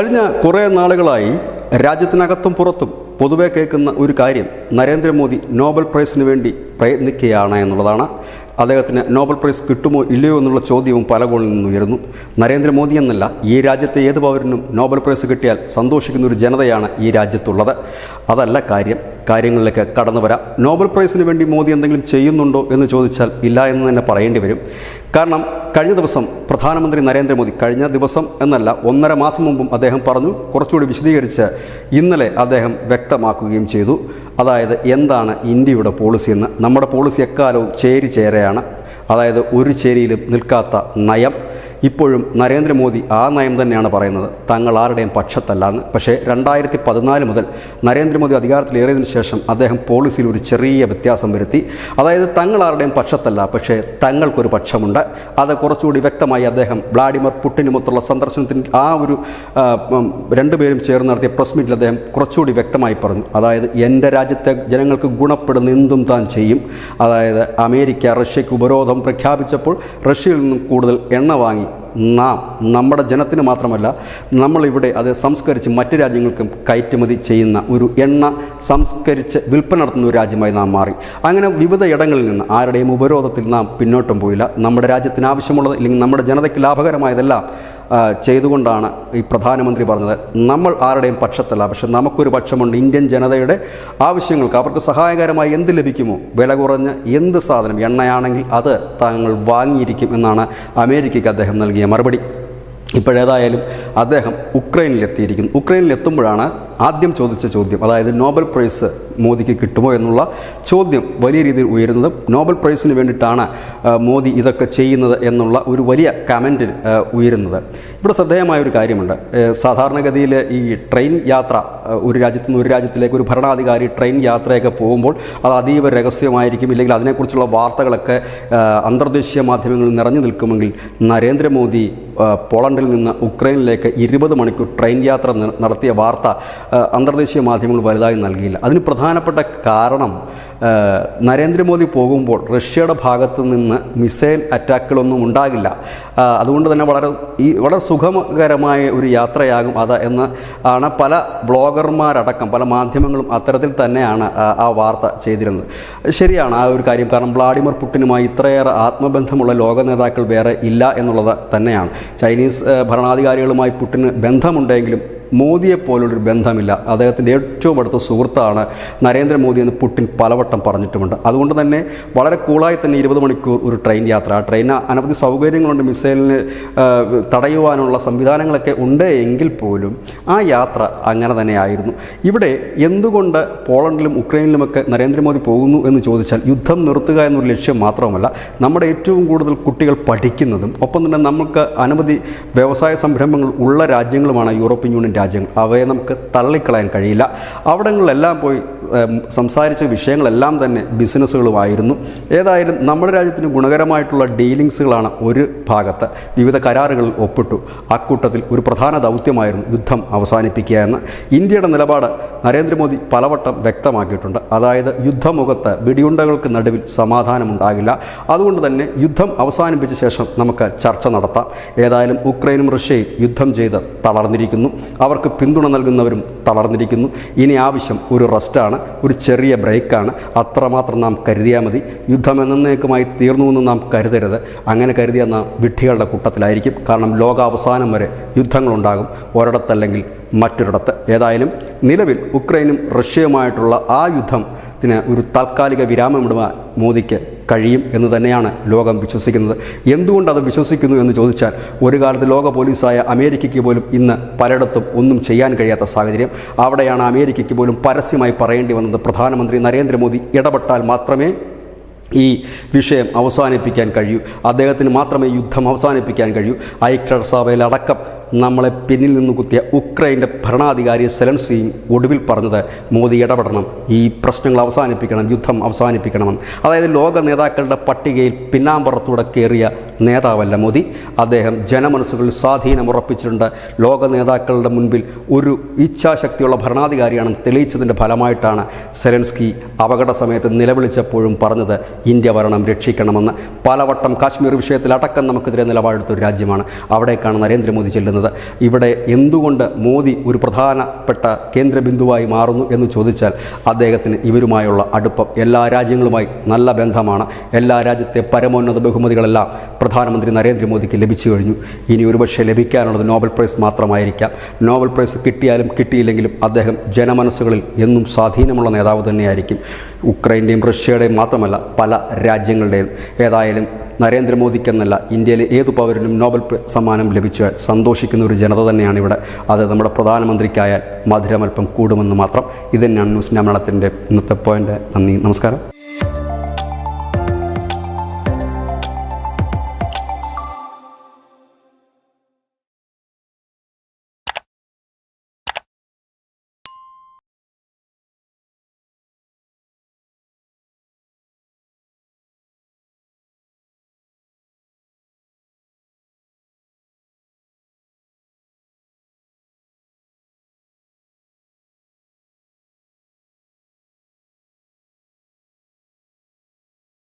കഴിഞ്ഞ കുറേ നാളുകളായി രാജ്യത്തിനകത്തും പുറത്തും പൊതുവെ കേൾക്കുന്ന ഒരു കാര്യം നരേന്ദ്രമോദി നോബൽ പ്രൈസിന് വേണ്ടി പ്രയത്നിക്കുകയാണ് എന്നുള്ളതാണ്. അദ്ദേഹത്തിന് നോബൽ പ്രൈസ് കിട്ടുമോ ഇല്ലയോ എന്നുള്ള ചോദ്യവും പല കോണിൽ നിന്ന് ഉയരുന്നു. നരേന്ദ്രമോദി എന്നല്ല, ഈ രാജ്യത്തെ ഏത് പൗരനും നോബൽ പ്രൈസ് കിട്ടിയാൽ സന്തോഷിക്കുന്ന ഒരു ജനതയാണ് ഈ രാജ്യത്തുള്ളത്. അതല്ല കാര്യങ്ങളിലേക്ക് കടന്നു വരാം. നോബൽ പ്രൈസിന് വേണ്ടി മോദി എന്തെങ്കിലും ചെയ്യുന്നുണ്ടോ എന്ന് ചോദിച്ചാൽ ഇല്ല എന്ന് തന്നെ പറയേണ്ടി വരും. കാരണം കഴിഞ്ഞ ദിവസം പ്രധാനമന്ത്രി നരേന്ദ്രമോദി, കഴിഞ്ഞ ദിവസം എന്നല്ല 1.5 മാസം മുമ്പും അദ്ദേഹം പറഞ്ഞു, കുറച്ചുകൂടി വിശദീകരിച്ച് ഇന്നലെ അദ്ദേഹം വ്യക്തമാക്കുകയും ചെയ്തു. അതായത് എന്താണ് ഇന്ത്യയുടെ പോളിസി എന്ന്. നമ്മുടെ പോളിസി എക്കാലവും ചേരയാണ്. അതായത് ഒരു ചേരിയിലും നിൽക്കാത്ത നയം. ഇപ്പോഴും നരേന്ദ്രമോദി ആ നയം തന്നെയാണ് പറയുന്നത്, തങ്ങൾ ആരുടെയും പക്ഷത്തല്ലാന്ന്. പക്ഷേ 2014 മുതൽ നരേന്ദ്രമോദി അധികാരത്തിലേറിയതിനു ശേഷം അദ്ദേഹം പോളിസിയിൽ ഒരു ചെറിയ വ്യത്യാസം വരുത്തി. അതായത് തങ്ങൾ ആരുടെയും പക്ഷത്തല്ല, പക്ഷേ തങ്ങൾക്കൊരു പക്ഷമുണ്ട്. അത് കുറച്ചുകൂടി വ്യക്തമായി അദ്ദേഹം വ്ളാഡിമിർ പുടിനുമൊത്തുള്ള സന്ദർശനത്തിൽ ആ ഒരു രണ്ടുപേരും ചേർന്ന് നടത്തിയ പ്രസ് മീറ്റിൽ അദ്ദേഹം കുറച്ചുകൂടി വ്യക്തമായി പറഞ്ഞു. അതായത് എൻ്റെ രാജ്യത്തെ ജനങ്ങൾക്ക് ഗുണപ്പെടുന്ന എന്തും താൻ ചെയ്യും. അതായത് അമേരിക്ക റഷ്യയ്ക്ക് ഉപരോധം പ്രഖ്യാപിച്ചപ്പോൾ റഷ്യയിൽ നിന്നും കൂടുതൽ എണ്ണ വാങ്ങി നമ്മുടെ ജനത്തിന് മാത്രമല്ല, നമ്മളിവിടെ അത് സംസ്കരിച്ച് മറ്റു രാജ്യങ്ങൾക്കും കയറ്റുമതി ചെയ്യുന്ന ഒരു എണ്ണ സംസ്കരിച്ച് വിൽപ്പന നടത്തുന്ന ഒരു രാജ്യമായി നാം മാറി. അങ്ങനെ വിവിധ ഇടങ്ങളിൽ നിന്ന് ആരുടെയും ഉപരോധത്തിൽ നാം പിന്നോട്ടും പോയില്ല. നമ്മുടെ രാജ്യത്തിന് ആവശ്യമുള്ളത്, അല്ലെങ്കിൽ നമ്മുടെ ജനതയ്ക്ക് ലാഭകരമായതെല്ലാം ചെയ്തുകൊണ്ടാണ് ഈ പ്രധാനമന്ത്രി പറഞ്ഞത്, നമ്മൾ ആരുടെയും പക്ഷത്തല്ല, പക്ഷെ നമുക്കൊരു പക്ഷമുണ്ട്. ഇന്ത്യൻ ജനതയുടെ ആവശ്യങ്ങൾക്ക് അവർക്ക് സഹായകരമായി എന്ത് ലഭിക്കുമോ, വില കുറഞ്ഞ എന്ത് സാധനം, എണ്ണയാണെങ്കിൽ അത് താങ്കൾ വാങ്ങിയിരിക്കും എന്നാണ് അമേരിക്കയ്ക്ക് അദ്ദേഹം നൽകിയ മറുപടി. ഇപ്പോഴേതായാലും അദ്ദേഹം ഉക്രൈനിലെത്തിയിരിക്കുന്നു. ഉക്രൈനിലെത്തുമ്പോഴാണ് ആദ്യം ചോദിച്ച ചോദ്യം, അതായത് നോബൽ പ്രൈസ് മോദിക്ക് കിട്ടുമോ എന്നുള്ള ചോദ്യം വലിയ രീതിയിൽ ഉയരുന്നത്. നോബൽ പ്രൈസിന് വേണ്ടിയിട്ടാണ് മോദി ഇതൊക്കെ ചെയ്യുന്നത് എന്നുള്ള ഒരു വലിയ കമൻറ്റ് ഉയരുന്നത്. ഇവിടെ ശ്രദ്ധേയമായ ഒരു കാര്യമുണ്ട്. സാധാരണഗതിയിൽ ഈ ട്രെയിൻ യാത്ര, ഒരു രാജ്യത്തു നിന്ന് ഒരു രാജ്യത്തിലേക്ക് ഒരു ഭരണാധികാരി ട്രെയിൻ യാത്രയൊക്കെ പോകുമ്പോൾ അത് അതീവ രഹസ്യമായിരിക്കും, ഇല്ലെങ്കിൽ അതിനെക്കുറിച്ചുള്ള വാർത്തകളൊക്കെ അന്തർദേശീയ മാധ്യമങ്ങളിൽ നിറഞ്ഞു നിൽക്കുമെങ്കിൽ നരേന്ദ്രമോദി പോളണ്ടിൽ നിന്ന് ഉക്രൈനിലേക്ക് 20 മണിക്കൂർ ട്രെയിൻ യാത്ര നടത്തിയ വാർത്ത അന്തർദേശീയ മാധ്യമങ്ങൾ വലുതായി നൽകിയില്ല. അതിന് പ്രധാനപ്പെട്ട കാരണം നരേന്ദ്രമോദി പോകുമ്പോൾ റഷ്യയുടെ ഭാഗത്ത് നിന്ന് മിസൈൽ അറ്റാക്കുകളൊന്നും ഉണ്ടാകില്ല. അതുകൊണ്ട് തന്നെ വളരെ സുഖകരമായ ഒരു യാത്രയാകും അത് എന്ന് ആണ് പല ബ്ലോഗർമാരടക്കം പല മാധ്യമങ്ങളും അത്തരത്തിൽ തന്നെയാണ് ആ വാർത്ത ചെയ്തിരുന്നത്. ശരിയാണ് ആ ഒരു കാര്യം. കാരണം വ്ളാഡിമിർ പുടിനുമായി ഇത്രയേറെ ആത്മബന്ധമുള്ള ലോക നേതാക്കൾ വേറെ ഇല്ല എന്നുള്ളത് തന്നെയാണ്. ചൈനീസ് ഭരണാധികാരികളുമായി പുടിന് ബന്ധമുണ്ടെങ്കിലും മോദിയെപ്പോലുള്ളൊരു ബന്ധമില്ല. അദ്ദേഹത്തിൻ്റെ ഏറ്റവും അടുത്ത സുഹൃത്താണ് നരേന്ദ്രമോദി എന്ന് പുടിൻ പലവട്ടം പറഞ്ഞിട്ടുമുണ്ട്. അതുകൊണ്ട് തന്നെ വളരെ കൂളായി തന്നെ 20 മണിക്കൂർ ഒരു ട്രെയിൻ യാത്ര. ആ ട്രെയിന് അനവധി സൗകര്യങ്ങളുണ്ട്, മിസൈലിന് തടയുവാനുള്ള സംവിധാനങ്ങളൊക്കെ ഉണ്ട് എങ്കിൽ പോലും ആ യാത്ര അങ്ങനെ തന്നെയായിരുന്നു. ഇവിടെ എന്തുകൊണ്ട് പോളണ്ടിലും ഉക്രൈനിലുമൊക്കെ നരേന്ദ്രമോദി പോകുന്നു എന്ന് ചോദിച്ചാൽ, യുദ്ധം നിർത്തുക എന്നൊരു ലക്ഷ്യം മാത്രമല്ല, നമ്മുടെ ഏറ്റവും കൂടുതൽ കുട്ടികൾ പഠിക്കുന്നതും ഒപ്പം തന്നെ നമുക്ക് അനവധി വ്യവസായ സംരംഭങ്ങൾ ഉള്ള രാജ്യങ്ങളുമാണ് യൂറോപ്യൻ യൂണിയൻ രാജ്യങ്ങൾ. അവയെ നമുക്ക് തള്ളിക്കളയാൻ കഴിയില്ല. അവിടങ്ങളിലെല്ലാം പോയി സംസാരിച്ച വിഷയങ്ങളെല്ലാം തന്നെ ബിസിനസ്സുകളുമായിരുന്നു. ഏതായാലും നമ്മുടെ രാജ്യത്തിന് ഗുണകരമായിട്ടുള്ള ഡീലിങ്സുകളാണ് ഒരു ഭാഗത്ത്. വിവിധ കരാറുകളിൽ ഒപ്പിട്ടു. അക്കൂട്ടത്തിൽ ഒരു പ്രധാന ദൗത്യമായിരുന്നു യുദ്ധം അവസാനിപ്പിക്കുക എന്ന്. ഇന്ത്യയുടെ നിലപാട് നരേന്ദ്രമോദി പലവട്ടം വ്യക്തമാക്കിയിട്ടുണ്ട്. അതായത് യുദ്ധമുഖത്ത് വെടിയുണ്ടകൾക്ക് നടുവിൽ സമാധാനമുണ്ടാകില്ല. അതുകൊണ്ട് തന്നെ യുദ്ധം അവസാനിപ്പിച്ച ശേഷം നമുക്ക് ചർച്ച നടത്താം. ഏതായാലും ഉക്രൈനും റഷ്യയും യുദ്ധം ചെയ്ത് തളർന്നിരിക്കുന്നു. അവർക്ക് പിന്തുണ നൽകുന്നവരും തളർന്നിരിക്കുന്നു. ഇനി ആവശ്യം ഒരു റെസ്റ്റാണ്, ഒരു ചെറിയ ബ്രേക്കാണ്. അത്രമാത്രം നാം കരുതിയാൽ മതി. യുദ്ധം എന്നേക്കുമായി തീർന്നുവെന്ന് നാം കരുതരുത്. അങ്ങനെ കരുതിയ നാം വിഡ്ഢികളുടെ കൂട്ടത്തിലായിരിക്കും. കാരണം ലോകാവസാനം വരെ യുദ്ധങ്ങളുണ്ടാകും, ഒരിടത്തല്ലെങ്കിൽ മറ്റൊരിടത്ത്. ഏതായാലും നിലവിൽ ഉക്രൈനും റഷ്യയുമായിട്ടുള്ള ആ യുദ്ധത്തിന് ഒരു താൽക്കാലിക വിരാമമിടുവാൻ മോദിക്ക് കഴിയും എന്ന് തന്നെയാണ് ലോകം വിശ്വസിക്കുന്നത്. എന്തുകൊണ്ടത് വിശ്വസിക്കുന്നു എന്ന് ചോദിച്ചാൽ, ഒരു കാലത്ത് ലോക പോലീസായ അമേരിക്കയ്ക്ക് പോലും ഇന്ന് പലയിടത്തും ഒന്നും ചെയ്യാൻ കഴിയാത്ത സാഹചര്യം. അവിടെയാണ് അമേരിക്കയ്ക്ക് പോലും പരസ്യമായി പറയേണ്ടി വന്നത്, പ്രധാനമന്ത്രി നരേന്ദ്രമോദി ഇടപെട്ടാൽ മാത്രമേ ഈ വിഷയം അവസാനിപ്പിക്കാൻ കഴിയൂ, അദ്ദേഹത്തിന് മാത്രമേ യുദ്ധം അവസാനിപ്പിക്കാൻ കഴിയൂ. ഐക്യരാഷ്ട്രസഭയിലടക്കം നമ്മളെ പിന്നിൽ നിന്ന് കുത്തിയ ഉക്രൈൻ്റെ ഭരണാധികാരി സെലൻസ്കി ഒടുവിൽ പറഞ്ഞത്, മോദി ഇടപെടണം, ഈ പ്രശ്നങ്ങൾ അവസാനിപ്പിക്കണം, യുദ്ധം അവസാനിപ്പിക്കണമെന്ന്. അതായത് ലോക നേതാക്കളുടെ പട്ടികയിൽ പിന്നാമ്പുറത്തൂടെ കയറിയ നേതാവല്ല മോദി. അദ്ദേഹം ജനമനസ്സുകളിൽ സ്വാധീനമുറപ്പിച്ചിട്ടുണ്ട്. ലോക നേതാക്കളുടെ മുൻപിൽ ഒരു ഇച്ഛാശക്തിയുള്ള ഭരണാധികാരിയാണെന്ന് തെളിയിച്ചതിൻ്റെ ഫലമായിട്ടാണ് സെലൻസ്കി അപകട സമയത്ത് നിലവിളിച്ചപ്പോഴും പറഞ്ഞത്, ഇന്ത്യ ഭരണം രക്ഷിക്കണമെന്ന്. പലവട്ടം കാശ്മീർ വിഷയത്തിൽ അടക്കം നമുക്കെതിരെ നിലപാടെടുത്തൊരു രാജ്യമാണ്. അവിടേക്കാണ് നരേന്ദ്രമോദി ചെല്ലുന്നത്. ചോദിക്കുന്നത്. ഇവിടെ എന്തുകൊണ്ട് മോദി ഒരു പ്രധാനപ്പെട്ട കേന്ദ്രബിന്ദുവായി മാറുന്നു എന്ന് ചോദിച്ചാൽ അദ്ദേഹത്തിന് ഇവരുമായുള്ള അടുപ്പം, എല്ലാ രാജ്യങ്ങളുമായി നല്ല ബന്ധമാണ്. എല്ലാ രാജ്യത്തെ പരമോന്നത ബഹുമതികളെല്ലാം പ്രധാനമന്ത്രി നരേന്ദ്രമോദിക്ക് ലഭിച്ചു കഴിഞ്ഞു. ഇനി ഒരുപക്ഷെ ലഭിക്കാനുള്ളത് നോബൽ പ്രൈസ് മാത്രമായിരിക്കാം. നോബൽ പ്രൈസ് കിട്ടിയാലും കിട്ടിയില്ലെങ്കിലും അദ്ദേഹം ജനമനസ്സുകളിൽ എന്നും സ്വാധീനമുള്ള നേതാവ് തന്നെയായിരിക്കും. ഉക്രൈൻ്റെയും റഷ്യയുടെയും മാത്രമല്ല പല രാജ്യങ്ങളുടെയും. ഏതായാലും നരേന്ദ്രമോദിക്കെന്നല്ല, ഇന്ത്യയിലെ ഏതു പൗരനും നോബൽ സമ്മാനം ലഭിച്ചാൽ സന്തോഷിക്കുന്ന ഒരു ജനത തന്നെയാണ് ഇവിടെ. അത് നമ്മുടെ പ്രധാനമന്ത്രിക്കായാൽ മധുരമൽപ്പം കൂടുമെന്ന് മാത്രം. ഇത് തന്നെയാണ് ന്യൂസ് മലയാളത്തിൻ്റെ ഇന്നത്തെ പോയിൻ്റ്. നന്ദി, നമസ്കാരം.